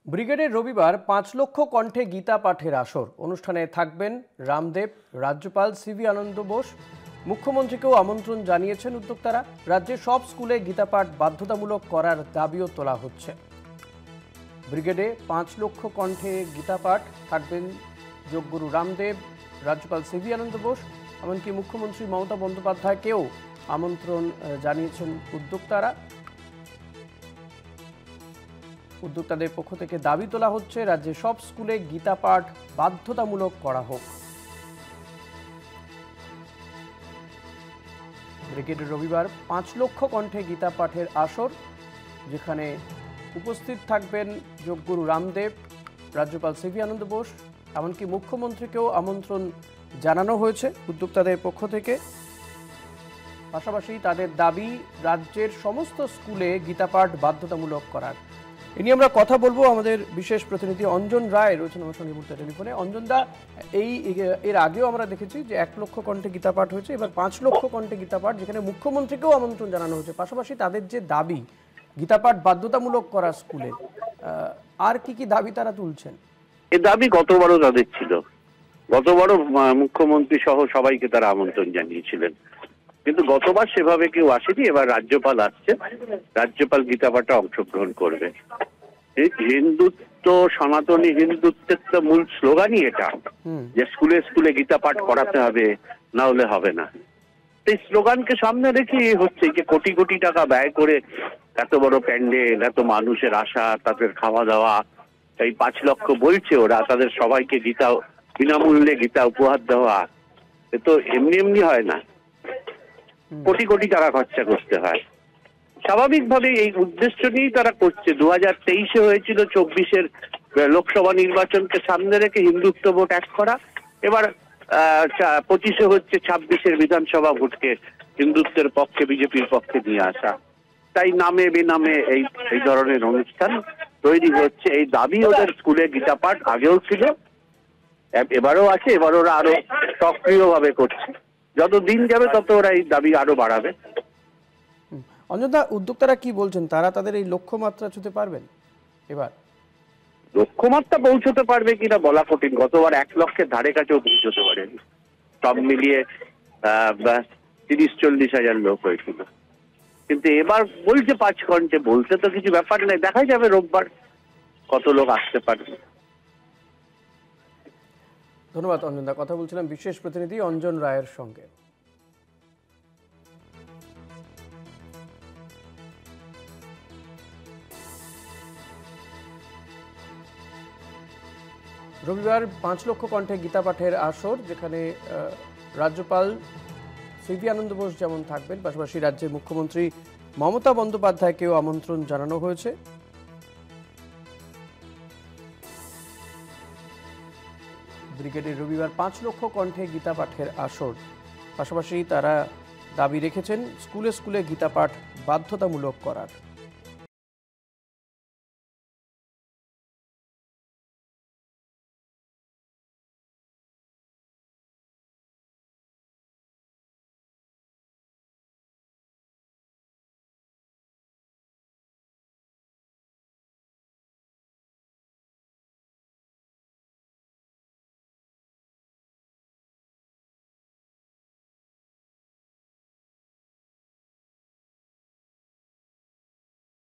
ব্রিগেডের রবিবার ৫ লক্ষ কণ্ঠে গীতা পাঠের আসর। অনুষ্ঠানে থাকবেন রামদেব, রাজ্যপাল সিভি আনন্দ বোস। মুখ্যমন্ত্রীকেও আমন্ত্রণ জানিয়েছেন উদ্যোক্তারা। রাজ্যের সব স্কুলে গীতা পাঠ বাধ্যতামূলক করার দাবিও তোলা হচ্ছে। ব্রিগেডে ৫ লক্ষ কণ্ঠে গীতা পাঠ থাকবেন যোগগুরু রামদেব, রাজ্যপাল সিভি আনন্দ বোস, এমনকি মুখ্যমন্ত্রী মমতা বন্দ্যোপাধ্যায়কেও আমন্ত্রণ জানিয়েছেন উদ্যোক্তারা। উদ্যোক্তাদের পক্ষ থেকে দাবি তোলা হচ্ছে রাজ্যে সব স্কুলে গীতা পাঠ বাধ্যতামূলক করা হোক। ব্রিগেডের রবিবার ৫ লক্ষ কণ্ঠে গীতা পাঠের আসর, যেখানে উপস্থিত থাকবেন যোগগুরু রামদেব, রাজ্যপাল সিভি আনন্দ বোস, এমনকি মুখ্যমন্ত্রীকেও আমন্ত্রণ জানানো হয়েছে উদ্যোক্তাদের পক্ষ থেকে। পাশাপাশি তাদের দাবি রাজ্যের সমস্ত স্কুলে গীতা পাঠ বাধ্যতামূলক করার। এ নিয়ে আমরা কথা বলবো। আমাদের বিশেষ প্রতিনিধি অঞ্জন রায় রয়েছেন আমার সঙ্গে মুহূর্তে টেলিফোনে। অঞ্জন দা, এর আগেও আমরা দেখেছি যে ১ লক্ষ কণ্ঠে গীতা পাঠ হয়েছে, এবার ৫ লক্ষ কণ্ঠে গীতা পাঠ, যেখানে মুখ্যমন্ত্রীকেও আমন্ত্রণ জানানো হয়েছে। পাশাপাশি তাদের যে দাবি গীতা পাঠ বাধ্যতামূলক করা স্কুলে, আর কি কি দাবি তারা তুলছেন? এই দাবি গতবারও তাদের ছিল। গতবারও মুখ্যমন্ত্রী সহ সবাইকে তারা আমন্ত্রণ জানিয়েছিলেন, কিন্তু গতবার সেভাবে কেউ আসেনি। এবার রাজ্যপাল আসছে, রাজ্যপাল গীতা পাঠে অংশগ্রহণ করবে। এই হিন্দুত্ব, সনাতনী হিন্দুত্বের তো মূল স্লোগানই এটা, যে স্কুলে স্কুলে গীতা পাঠ করাতে হবে, না হলে হবে না। এই স্লোগানকে সামনে রেখে হচ্ছে যে কোটি কোটি টাকা ব্যয় করে এত বড় প্যান্ডেল, এত মানুষের আশা, তাদের খাওয়া দাওয়া, এই ৫ লক্ষ বলছে ওরা, তাদের সবাইকে গীতা বিনামূল্যে গীতা উপহার দেওয়া, এ তো এমনি এমনি হয় না, কোটি কোটি টাকা খরচা করতে হয়। স্বাভাবিকভাবে এই উদ্দেশ্য নিয়েই তারা করছে। 2023-এ হয়েছিল 24-এর লোকসভা নির্বাচনকে সামনে রেখে হিন্দুত্ব ভোট এক করা। এবার 25-এ হচ্ছে 26-এর বিধানসভা ভোটকে হিন্দুত্বের পক্ষে, বিজেপির পক্ষে নিয়ে আসা। তাই নামে বেনামে এই ধরনের অনুষ্ঠান তৈরি হচ্ছে। এই দাবি ওদের স্কুলে গীতা পাঠ আগেও ছিল, এবারও আছে, এবার ওরা আরো সক্রিয়ভাবে করছে। যত দিন যাবে তত ওরা এই দাবি আরো বাড়াবে। অঞ্জনদা, উদ্যোক্তারা কি বলছেন? তারা তাদের এই লক্ষ্যমাত্রা ছুঁতে পারবেন? এবার লক্ষ্যমাত্রা পৌঁছতে পারবে কিনা বলা কঠিন। গতবার 1 লক্ষের ধারে কাছেও পৌঁছতে পারেনি। সব মিলিয়ে 30-40 হাজার লোক হয়েছিল। কিন্তু এবার বলছে 5 ঘন্টে, বলতে তো কিছু ব্যাপার নেই, দেখা যাবে রোববার কত লোক আসতে পারবে। ধন্যবাদ অঞ্জনদা। কথা বলছিলাম বিশেষ প্রতিনিধি অঞ্জন রায়ের সঙ্গে। রবিবার ৫ লক্ষ কণ্ঠে গীতা পাঠের আসর, যেখানে রাজ্যপাল সিভি আনন্দ বোস যেমন থাকবেন, পাশাপাশি রাজ্যের মুখ্যমন্ত্রী মমতা বন্দ্যোপাধ্যায়কেও আমন্ত্রণ জানানো হয়েছে। ব্রিগেডের রবিবার ৫ লক্ষ কণ্ঠে গীতা পাঠের আসর। পাশাপাশি তারা দাবি রেখেছেন স্কুলে স্কুলে গীতা পাঠ বাধ্যতামূলক করার।